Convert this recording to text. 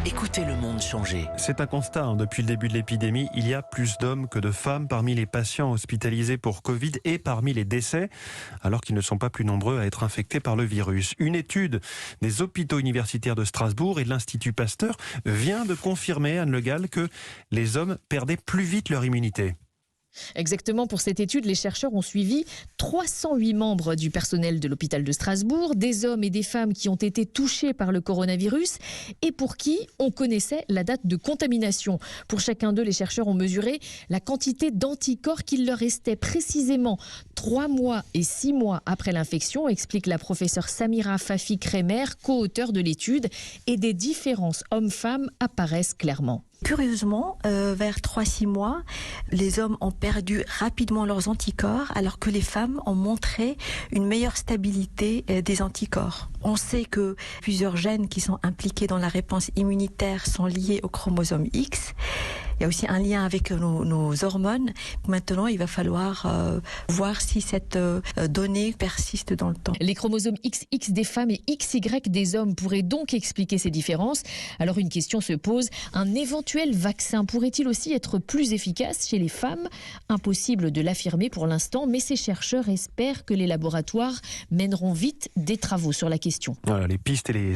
Écoutez le monde changer. C'est un constat. Depuis le début de l'épidémie, il y a plus d'hommes que de femmes parmi les patients hospitalisés pour Covid et parmi les décès, alors qu'ils ne sont pas plus nombreux à être infectés par le virus. Une étude des hôpitaux universitaires de Strasbourg et de l'Institut Pasteur vient de confirmer, Anne Le Gall, que les hommes perdaient plus vite leur immunité. Exactement, pour cette étude, les chercheurs ont suivi 308 membres du personnel de l'hôpital de Strasbourg, des hommes et des femmes qui ont été touchés par le coronavirus et pour qui on connaissait la date de contamination. Pour chacun d'eux, les chercheurs ont mesuré la quantité d'anticorps qu'il leur restait précisément 3 mois et 6 mois après l'infection, explique la professeure Samira Fafi-Kremer, co-auteure de l'étude, et des différences hommes-femmes apparaissent clairement. Curieusement, vers 3-6 mois, les hommes ont perdu rapidement leurs anticorps alors que les femmes ont montré une meilleure stabilité des anticorps. On sait que plusieurs gènes qui sont impliqués dans la réponse immunitaire sont liés au chromosome X. Il y a aussi un lien avec nos hormones. Maintenant, il va falloir voir si cette donnée persiste dans le temps. Les chromosomes XX des femmes et XY des hommes pourraient donc expliquer ces différences. Alors une question se pose, un éventuel vaccin pourrait-il aussi être plus efficace chez les femmes? Impossible de l'affirmer pour l'instant, mais ces chercheurs espèrent que les laboratoires mèneront vite des travaux sur la question. Voilà, les pistes et les